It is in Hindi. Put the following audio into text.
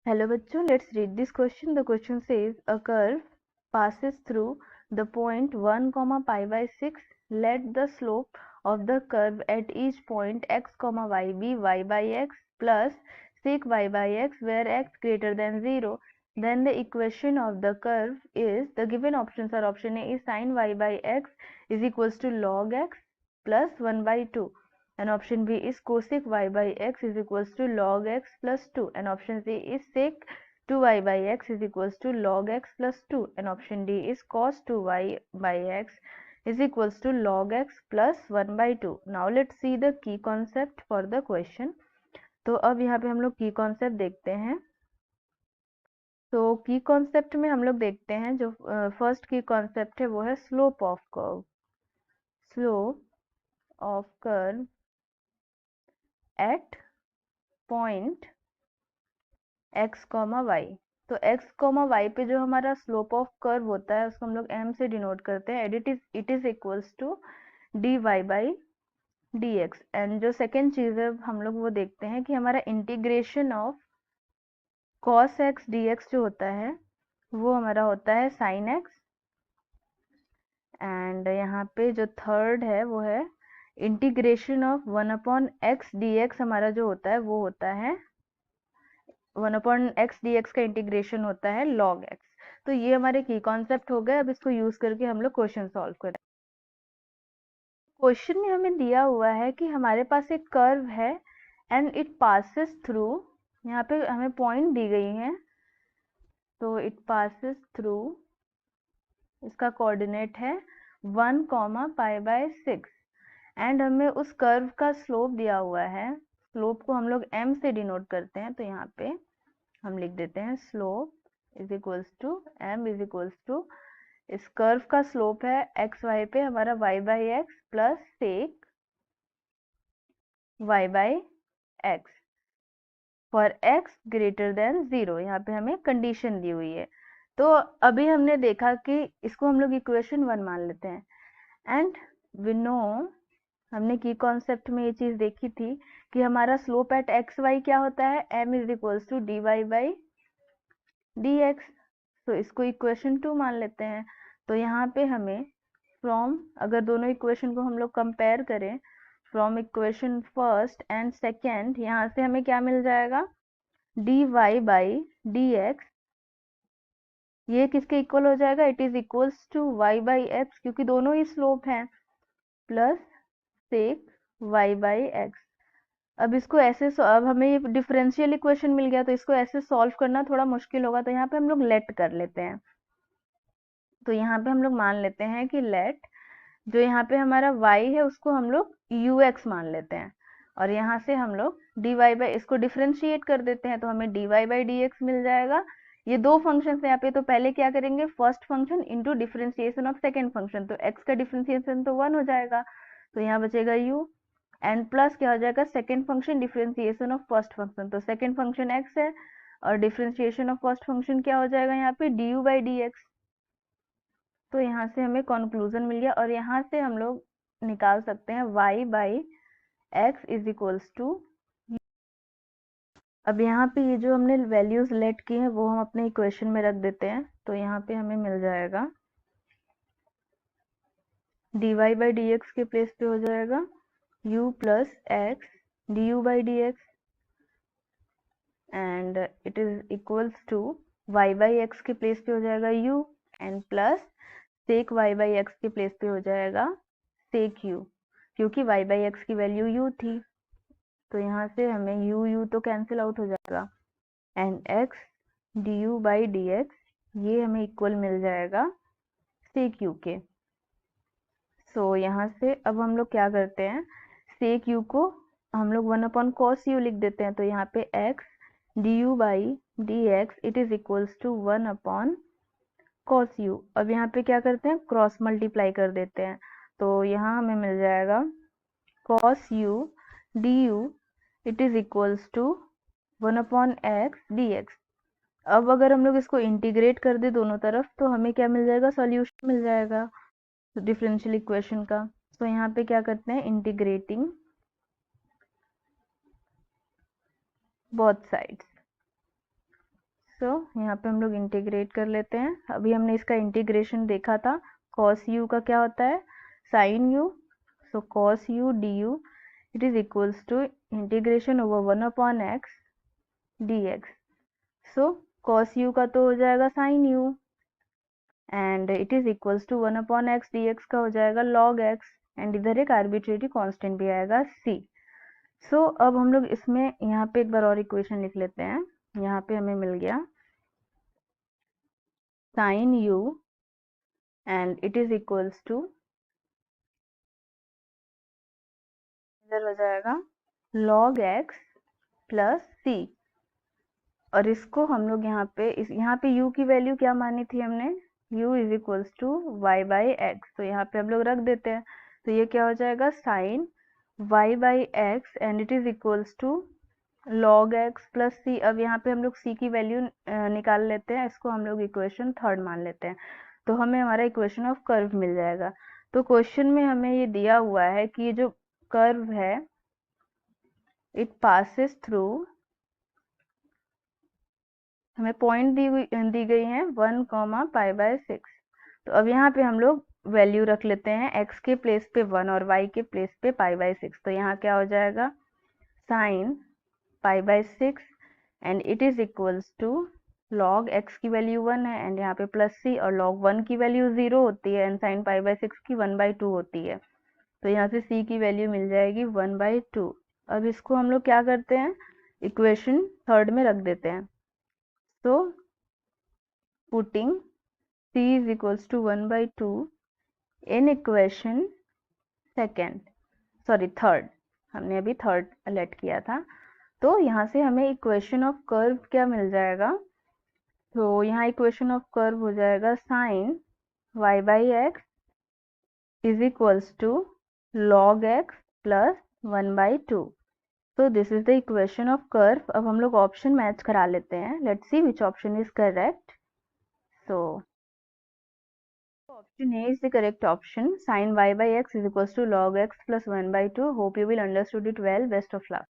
Hello बच्चों, let's read this question. The question says a curve passes through the point 1, pi by 6. Let the slope of the curve at each point x, y be y by x plus sec y by x where x greater than 0. Then the equation of the curve is, the given options are: option A is sin y by x is equals to log x plus 1 by 2. And option B is cosec y by x is equals to log x plus 2. And option C is sec 2y by x is equals to log x plus 2. And option D is cos 2y by x is equals to log x plus 1 by 2. Now let's see the key concept for the question. तो अब यहाँ पे हम लोग की कॉन्सेप्ट देखते हैं. तो की कॉन्सेप्ट में हम लोग देखते हैं, जो फर्स्ट की कॉन्सेप्ट है वो है slope of curve. Slope of curve at point x, y. तो x, y पे जो हमारा स्लोप ऑफ कर्व होता है उसको हम लोग m से डिनोट करते हैं. It is equals to dy by dx. And जो सेकेंड चीज है हम लोग वो देखते हैं कि हमारा integration of cos x dx जो होता है वो हमारा होता है sin x. एंड यहाँ पे जो थर्ड है वो है इंटीग्रेशन ऑफ 1/x dx. हमारा जो होता है वो होता है 1/x dx का इंटीग्रेशन होता है log x. तो ये हमारे की कॉन्सेप्ट हो गए. अब इसको यूज करके हम लोग क्वेश्चन सॉल्व करें. क्वेश्चन में हमें दिया हुआ है कि हमारे पास एक कर्व है एंड इट पासेस थ्रू, यहाँ पे हमें पॉइंट दी गई है, तो इट पासेस थ्रू, इसका कोऑर्डिनेट है 1, pi by 6. एंड हमें उस कर्व का स्लोप दिया हुआ है. स्लोप को हम लोग m से डिनोट करते हैं. तो यहाँ पे हम लिख देते हैं slope is equals to m is equals to, इस कर्व का स्लोप है एक्स वाई पे हमारा y by x plus sec y by x for x greater than 0. यहाँ पे हमें कंडीशन दी हुई है. तो अभी हमने देखा कि इसको हम लोग इक्वेशन 1 मान लेते हैं. एंड वी नो, हमने की कॉन्सेप्ट में ये चीज देखी थी कि हमारा स्लोप एट एक्स वाई क्या होता है, m is equals to dy by dx. तो इसको इक्वेशन 2 मान लेते हैं. तो यहाँ पे हमें फ्रॉम, अगर दोनों इक्वेशन को हम लोग कंपेयर करें, from equation first and second, यहाँ से हमें क्या मिल जाएगा, dy बाई dx. ये किसके इक्वल हो जाएगा, it is equals to y by x, क्योंकि दोनों ही स्लोप हैं, plus sec y by x. अब इसको ऐसे, अब हमें ये डिफरेंशियल इक्वेशन मिल गया, तो इसको ऐसे सॉल्व करना थोड़ा मुश्किल होगा. तो यहाँ पे हम लोग लेट कर लेते हैं. तो यहाँ पे हम लोग मान लेते हैं कि लेट, जो यहाँ पे हमारा y है उसको हम लोग ux मान लेते हैं. और यहाँ से हम लोग dy बाई, इसको डिफरेंशिएट कर देते हैं तो हमें dy बाई dx मिल जाएगा. ये दो फंक्शन है यहाँ पे, तो पहले क्या करेंगे, first function into differentiation of second function. तो x का डिफरेंशिएशन तो 1 हो जाएगा, तो यहाँ बचेगा u. एंड प्लस क्या हो जाएगा, second function differentiation of first function. तो सेकेंड फंक्शन x है और डिफरेंशिएशन ऑफ फर्स्ट फंक्शन क्या हो जाएगा यहाँ पे, du बाई dx. तो यहाँ से हमें कंक्लूजन मिल गया. और यहाँ से हम लोग निकाल सकते हैं y by x is equals to. अब यहाँ पे ये जो हमने वैल्यूज लेट की हैं वो हम अपने इक्वेशन में रख देते हैं. तो यहाँ पे हमें मिल जाएगा dy बाई dx के प्लेस पे हो जाएगा u plus x du by dx. And it is equals to y by x के प्लेस पे हो जाएगा u, and plus sec y by x के प्लेस पे हो जाएगा सेक u, क्योंकि y बाई एक्स की वैल्यू u थी. तो यहाँ से हमें u तो कैंसिल आउट हो जाएगा, and x du by dx ये हमें इक्वल मिल जाएगा सेक u के. सो यहाँ से अब हम लोग क्या करते हैं, सेक u को हम लोग 1/cos u लिख देते हैं. तो यहाँ पे x du by dx it is equals to 1/cos u. अब यहाँ पे क्या करते हैं, क्रॉस मल्टीप्लाई कर देते हैं. तो यहाँ हमें मिल जाएगा cos u du it is equals to 1/x dx. अब अगर हम लोग इसको इंटीग्रेट कर दे दोनों तरफ तो हमें क्या मिल जाएगा, सॉल्यूशन मिल जाएगा डिफरेंशियल इक्वेशन का. तो यहाँ पे क्या करते हैं, इंटीग्रेटिंग बोथ साइड्स. सो यहाँ पे हम लोग इंटीग्रेट कर लेते हैं। अभी हमने इसका इंटीग्रेशन देखा था, cos u का क्या होता है, sin u। So cos u du it is equals to integration over 1/x dx। So cos u का तो हो जाएगा sin u and it is equals to 1/x dx का हो जाएगा log x एंड इधर एक आर्बिट्रेरी कांस्टेंट भी आएगा c। सो अब हम लोग इसमें यहाँ पे एक बार और इक्वेशन लिख लेते हैं। यहाँ पे हमें मिल गया sin u and it is equals to, इधर हो जाएगा log x प्लस c। और इसको हम लोग यहाँ पे u की वैल्यू क्या मानी थी हमने, u is equals to y by x. तो यहाँ पे हम लोग रख देते हैं। तो ये क्या हो जाएगा sine y by x and it is equals to log x plus c। अब यहाँ पे हम लोग c की वैल्यू निकाल लेते हैं, इसको हम लोग इक्वेशन थर्ड मान लेते हैं। तो हमें हमारा इक्वेशन ऑफ कर्व मिल जाएगा। तो क्वेश्चन में हमें ये दिया हुआ है कि ये जो कर्व है इट पासिस थ्रू, हमें पॉइंट दी गई है 1,π/6। तो अब यहाँ पे हम लोग वैल्यू रख लेते हैं, x के प्लेस पे 1 और y के प्लेस पे π/6। तो यहाँ क्या हो जाएगा sine π/6 and it is equals to log x की वैल्यू 1 है एंड यहाँ पे प्लस c, और log 1 की वैल्यू 0 होती है एंड साइन π/6 की 1/2 होती है। तो यहाँ से c की वैल्यू मिल जाएगी 1/2। अब इसको हम लोग क्या करते हैं, इक्वेशन थर्ड में रख देते हैं। So putting c is equals to 1/2 in equation third, हमने अभी थर्ड लेट किया था। तो यहाँ से हमें इक्वेशन ऑफ कर्व क्या मिल जाएगा, तो यहाँ इक्वेशन ऑफ कर्व हो जाएगा sine y by x is equals to log x plus 1/2। तो this is the equation of curve. अब हम लोग ऑप्शन मैच करा लेते हैं, let's see which option is correct. So option A is the correct option. Sin y by x is equals to log x plus 1/2. Hope you will understood it well. Best of luck.